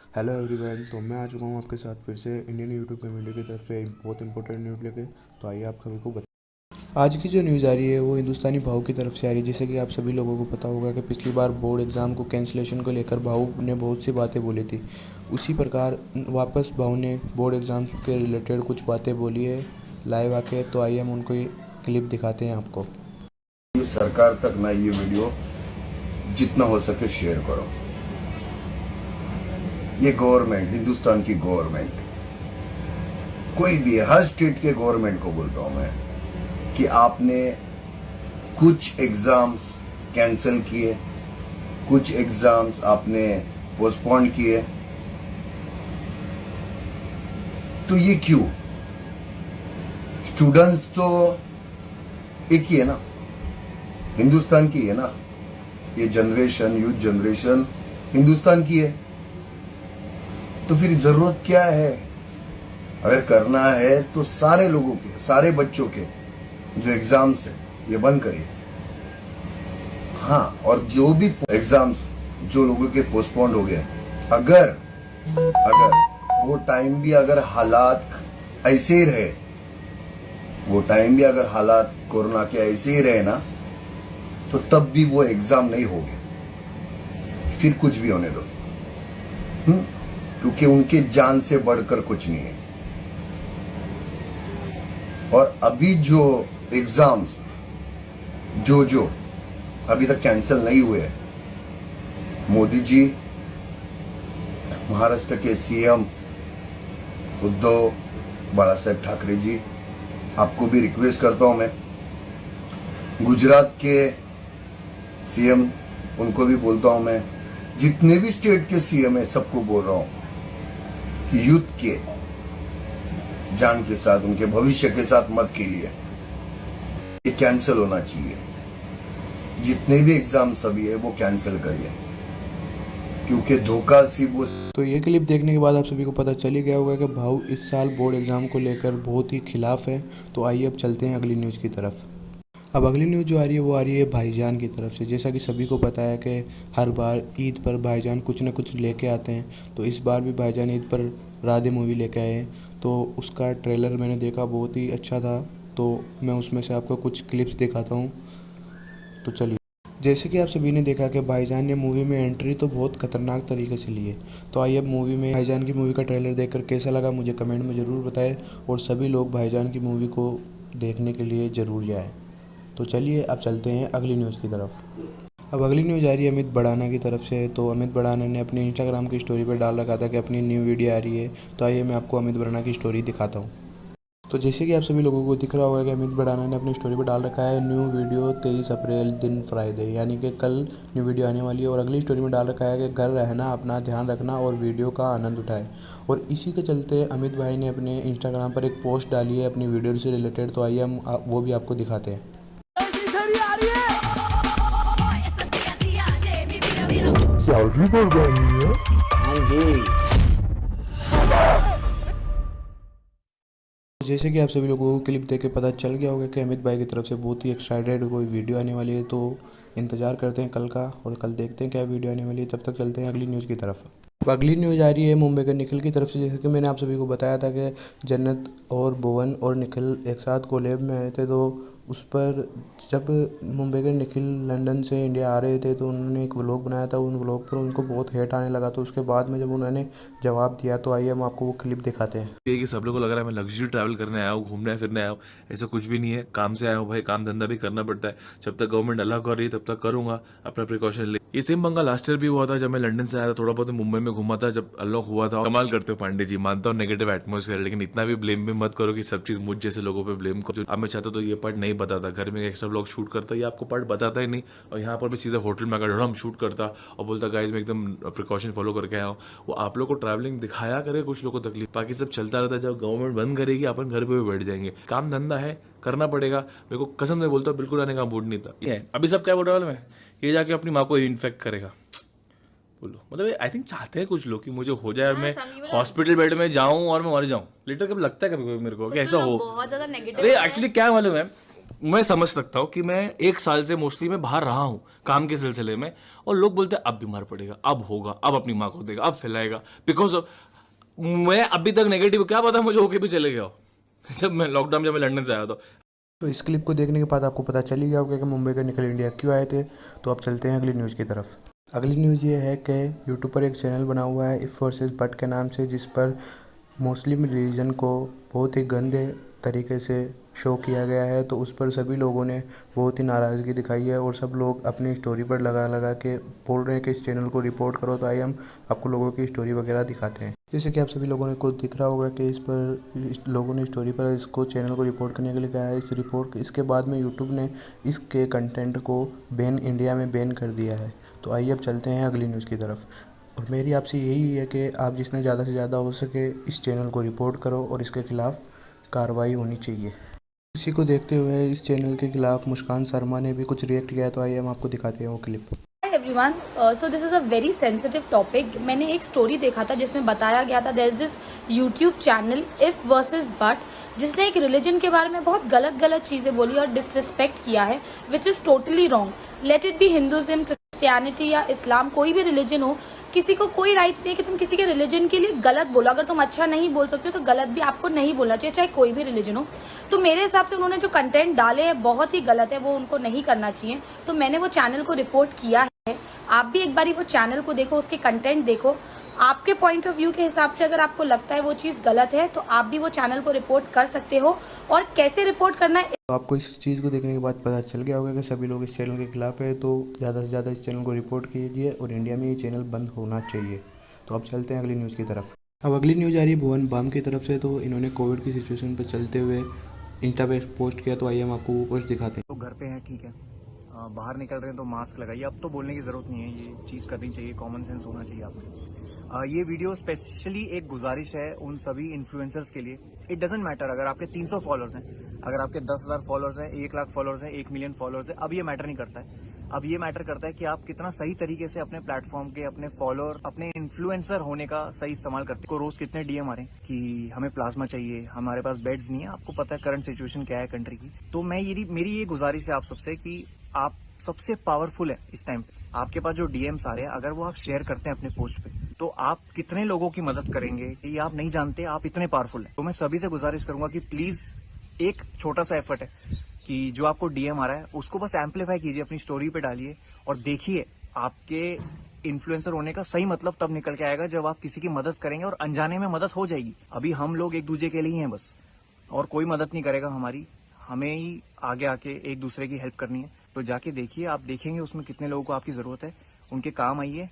Hello everyone. तो मैं आ चुका हूँ आपके साथ फिर से इंडियन यूट्यूब कम्युनिटी की तरफ से बहुत इंपॉर्टेंट न्यूज़ लेके। तो आइए आप सभी को बता। आज की जो न्यूज़ आ रही है वो हिंदुस्तानी भाऊ की तरफ से आ रही है। जैसे कि आप सभी लोगों को पता होगा कि पिछली बार बोर्ड एग्ज़ाम को कैंसिलेशन को लेकर भाऊ ने बहुत सी बातें बोली थी। उसी प्रकार वापस भाऊ ने बोर्ड एग्ज़ाम के रिलेटेड कुछ बातें बोली है लाइव आके। तो आइए हम उनको क्लिप दिखाते हैं आपको। सरकार तक ना ये वीडियो जितना हो सके शेयर करो। ये गवर्नमेंट, हिंदुस्तान की गवर्नमेंट, कोई भी है, हर स्टेट के गवर्नमेंट को बोलता हूं मैं कि आपने कुछ एग्जाम्स कैंसिल किए, कुछ एग्जाम्स आपने पोस्टपोन किए, तो ये क्यों? स्टूडेंट्स तो एक ही है ना, हिंदुस्तान की है ना। ये जनरेशन, यूथ जनरेशन हिंदुस्तान की है, तो फिर जरूरत क्या है? अगर करना है तो सारे लोगों के, सारे बच्चों के जो एग्जाम्स है ये बंद करिए। हाँ, और जो भी एग्जाम्स जो लोगों के पोस्टपोन्ड हो गए, अगर अगर वो टाइम भी अगर हालात ऐसे ही रहे, वो टाइम भी अगर हालात कोरोना के ऐसे ही रहे ना, तो तब भी वो एग्जाम नहीं होंगे। फिर कुछ भी होने दो, क्योंकि उनके जान से बढ़कर कुछ नहीं है। और अभी जो एग्जाम्स जो अभी तक कैंसिल नहीं हुए, मोदी जी, महाराष्ट्र के सीएम उद्धव बाला साहेब ठाकरे जी, आपको भी रिक्वेस्ट करता हूं मैं, गुजरात के सीएम, उनको भी बोलता हूं मैं, जितने भी स्टेट के सीएम है सबको बोल रहा हूं कि यूथ के जान के साथ, उनके भविष्य के साथ मत खेलिए। ये कैंसिल होना चाहिए। जितने भी एग्जाम सभी है वो कैंसिल करिए, क्योंकि धोखा सिर्फ वो। तो ये क्लिप देखने के बाद आप सभी को पता चल ही गया होगा कि भाऊ इस साल बोर्ड एग्ज़ाम को लेकर बहुत ही खिलाफ है। तो आइए अब चलते हैं अगली न्यूज़ की तरफ। अब अगली न्यूज़ जो आ रही है वो आ रही है भाईजान की तरफ से। जैसा कि सभी को पता है कि हर बार ईद पर भाईजान कुछ ना कुछ लेके आते हैं। तो इस बार भी भाईजान ईद पर राधे मूवी लेके आए हैं। तो उसका ट्रेलर मैंने देखा, बहुत ही अच्छा था। तो मैं उसमें से आपको कुछ क्लिप्स दिखाता हूँ। तो चलिए, जैसे कि आप सभी ने देखा कि भाईजान ने मूवी में एंट्री तो बहुत खतरनाक तरीके से ली है। तो आइए अब मूवी में भाईजान की मूवी का ट्रेलर देखकर कैसा लगा मुझे कमेंट में ज़रूर बताएं। और सभी लोग भाईजान की मूवी को देखने के लिए ज़रूर जाएं। तो चलिए अब चलते हैं अगली न्यूज़ की तरफ। अब अगली न्यूज़ आ रही है अमित भड़ाना की तरफ से। तो अमित भड़ाना ने अपने इंस्टाग्राम की स्टोरी पर डाल रखा था कि अपनी न्यू वीडियो आ रही है। तो आइए मैं आपको अमित भड़ाना की स्टोरी दिखाता हूँ। तो जैसे कि आप सभी लोगों को दिख रहा होगा कि अमित भड़ाना ने अपनी स्टोरी पर डाल रखा है न्यू वीडियो 23 अप्रैल दिन फ्राइडे, यानी कि कल न्यू वीडियो आने वाली है। और अगली स्टोरी में डाल रखा है कि घर रहना, अपना ध्यान रखना और वीडियो का आनंद उठाए। और इसी के चलते अमित भाई ने अपने इंस्टाग्राम पर एक पोस्ट डाली है अपनी वीडियो से रिलेटेड। तो आइए हम वो भी आपको दिखाते हैं। सैलरी बढ़ गई है। हाँ जी। जैसे कि आप सभी लोगों को क्लिप देख के पता चल गया होगा कि अमित भाई की तरफ से बहुत ही एक्साइटेड कोई वीडियो आने वाली है। तो इंतज़ार करते हैं कल का, और कल देखते हैं क्या वीडियो आने वाली है। तब तक चलते हैं अगली न्यूज़ की तरफ। अब अगली न्यूज़ आ रही है मुंबई के निखिल की तरफ से। जैसे कि मैंने आप सभी को बताया था कि जन्नत और भुवन और निखिल एक साथ कोलैब में आए थे। तो उस पर जब मुंबई के निखिल लंदन से इंडिया आ रहे थे तो उन्होंने एक व्लॉग बनाया था। उन व्लॉग पर उनको बहुत हेट आने लगा। तो उसके बाद में जब उन्होंने जवाब दिया, तो आइए हम आपको वो क्लिप दिखाते हैं। ये कि सब लोगों को लग रहा है मैं लग्जरी ट्रैवल करने आया हूँ, घूमने फिरने आया हूँ। ऐसा कुछ भी नहीं है, काम से आया हूँ भाई, काम धंधा भी करना पड़ता है। जब तक गवर्नमेंट अलाउ कर रही है तब तक करूंगा, अपना प्रिकॉशन ले। ये सेम पंगा लास्ट ईयर भी हुआ था जब मैं लंदन से आया था। थोड़ा बहुत मुंबई में घूमा था जब अनलॉक हुआ था। कमाल करते हो पांडे जी, मानता हूँ नेगेटिव एटमोसफेयर, लेकिन इतना भी ब्लेम भी मत करो कि सब चीज मुझ जैसे लोगों पे ब्लेम करो। अब मैं चाहता तो ये पार्ट नहीं बताता, घर में एक्स्ट्रा ब्लॉग शूट करता, ये आपको पार्ट बताता ही नहीं। और यहाँ पर भी सीधा होटल में अगर हम शूट करता और बोलता गाइज मैं एकदम प्रिकॉशन फॉलो करके आया हूँ। वो आप लोग को ट्रैवलिंग दिखाया करे, कुछ लोग को तकलीफ, बाकी सब चलता रहता है। जब गवर्नमेंट बंद करेगी अपन घर पे भी बैठ जाएंगे। काम धंधा है, करना पड़ेगा। मेरे को कसम से बोलता हूँ बिल्कुल आने का मूड नहीं था। ये अभी सब क्या बोल रहा है, ये जाके अपनी माँ को इन्फेक्ट करेगा। बोलो मतलब आई थिंक चाहते हैं कुछ लोग कि मुझे हो जाए, मैं हॉस्पिटल बेड में जाऊं और मैं मर जाऊं। लिटर कभी लगता है कभी कभी मेरे को कि ऐसा हो। बहुत ज्यादा नेगेटिव अरे एक्चुअली क्या मालूम है, मैं समझ सकता हूँ कि मैं 1 साल से मोस्टली मैं बाहर रहा हूँ काम के सिलसिले में, और लोग बोलते हैं अब बीमार पड़ेगा, अब होगा, अब अपनी माँ को देगा, अब फैलाएगा, बिकॉज मैं अभी तक नेगेटिव, क्या पता मुझे होके भी चले गया हो। जब मैं लॉकडाउन, जब मैं लंदन से आया तो इस क्लिप को देखने के बाद आपको पता चल ही गया होगा कि मुंबई का निकल इंडिया क्यों आए थे। तो अब चलते हैं अगली न्यूज़ की तरफ। अगली न्यूज़ ये है कि यूट्यूब पर एक चैनल बना हुआ है इफ़ वर्सेस बट के नाम से, जिस पर मुस्लिम रिलीजन को बहुत ही गंदे तरीके से शो किया गया है। तो उस पर सभी लोगों ने बहुत ही नाराज़गी दिखाई है और सब लोग अपनी स्टोरी पर लगा लगा के बोल रहे हैं कि इस चैनल को रिपोर्ट करो। तो आइए हम आपको लोगों की स्टोरी वगैरह दिखाते हैं। जैसे कि आप सभी लोगों को दिख रहा होगा कि इस लोगों ने स्टोरी पर इसको चैनल को रिपोर्ट करने के लिए कहा है। इसके बाद में यूट्यूब ने इसके कंटेंट को इंडिया में बैन कर दिया है। तो आइए अब चलते हैं अगली न्यूज़ की तरफ। और मेरी आपसे यही है कि आप जितने ज़्यादा से ज़्यादा हो सके इस चैनल को रिपोर्ट करो और इसके खिलाफ़ कार्रवाई होनी चाहिए। इसी को देखते हुए इस चैनल के खिलाफ़ मुस्कान शर्मा ने भी कुछ रिएक्ट किया है। तो आइए हम आपको दिखाते हैं वो clip. Hi everyone, so this is a very sensitive topic. मैंने एक स्टोरी देखा था जिसमें बताया गया था there is this YouTube channel if versus but, जिसने एक रिलीजन के बारे में बहुत गलत चीजें बोली और डिसरिस्पेक्ट किया है, which is totally wrong. Let it be Hinduism, Christianity या इस्लाम, कोई भी रिलीजन हो, किसी को कोई राइट्स नहीं है कि तुम किसी के रिलीजन के लिए गलत बोलो। अगर तुम अच्छा नहीं बोल सकते हो तो गलत भी आपको नहीं बोलना चाहिए, चाहे कोई भी रिलीजन हो। तो मेरे हिसाब से उन्होंने जो कंटेंट डाले हैं बहुत ही गलत है, वो उनको नहीं करना चाहिए। तो मैंने वो चैनल को रिपोर्ट किया है। आप भी एक बारी वो चैनल को देखो, उसके कंटेंट देखो, आपके पॉइंट ऑफ व्यू के हिसाब से अगर आपको लगता है वो चीज गलत है तो आप भी वो चैनल को रिपोर्ट कर सकते हो। और कैसे रिपोर्ट करना है, तो आपको इस चीज़ को देखने के बाद पता चल गया होगा कि सभी लोग इस चैनल के खिलाफ़ है। तो ज़्यादा से ज़्यादा इस चैनल को रिपोर्ट कीजिए और इंडिया में ये चैनल बंद होना चाहिए। तो अब चलते हैं अगली न्यूज़ की तरफ। अब अगली न्यूज़ आ रही है भुवन बाम की तरफ से। तो इन्होंने कोविड की सिचुएशन पर चलते हुए इंस्टा पे पोस्ट किया। तो आइए हम आपको वो पोस्ट दिखाते हैं। तो घर पे हैं, ठीक है, बाहर निकल रहे हैं तो मास्क लगाइए। अब तो बोलने की ज़रूरत नहीं है, ये चीज़ करनी चाहिए, कॉमन सेंस होना चाहिए आप में। ये वीडियो स्पेशली एक गुजारिश है उन सभी इन्फ्लुएंसर्स के लिए। इट डजेंट मैटर अगर आपके 300 फॉलोअर्स हैं, अगर आपके 10,000 फॉलोअर्स हैं, 1 लाख फॉलोअर्स हैं, 1 मिलियन फॉलोअर्स हैं, अब ये मैटर नहीं करता है। अब ये मैटर करता है कि आप कितना सही तरीके से अपने प्लेटफॉर्म के, अपने फॉलोअर, अपने इन्फ्लुएंसर होने का सही इस्तेमाल करते हैं। को रोज कितने डीएम आ रहे हैं कि हमें प्लाज्मा चाहिए, हमारे पास बेड्स नहीं है। आपको पता है करंट सिचुएशन क्या है कंट्री की। तो मेरी ये गुजारिश है आप सबसे कि आप सबसे पावरफुल है इस टाइम पे। आपके पास जो डीएम्स आ रहे हैं, अगर वो आप शेयर करते हैं अपने पोस्ट पे, तो आप कितने लोगों की मदद करेंगे ये आप नहीं जानते, आप इतने पावरफुल हैं। तो मैं सभी से गुजारिश करूंगा कि प्लीज एक छोटा सा एफर्ट है कि जो आपको डीएम आ रहा है उसको बस एम्पलीफाई कीजिए, अपनी स्टोरी पे डालिए और देखिए आपके इन्फ्लुएंसर होने का सही मतलब तब निकल के आएगा जब आप किसी की मदद करेंगे और अनजाने में मदद हो जाएगी। अभी हम लोग एक दूसरे के लिए ही हैं बस, और कोई मदद नहीं करेगा हमारी, हमें ही आगे आके एक दूसरे की हेल्प करनी है। तो जाके देखिए, आप देखेंगे उसमें कितने लोगों को आपकी जरूरत है, उनके काम आइए।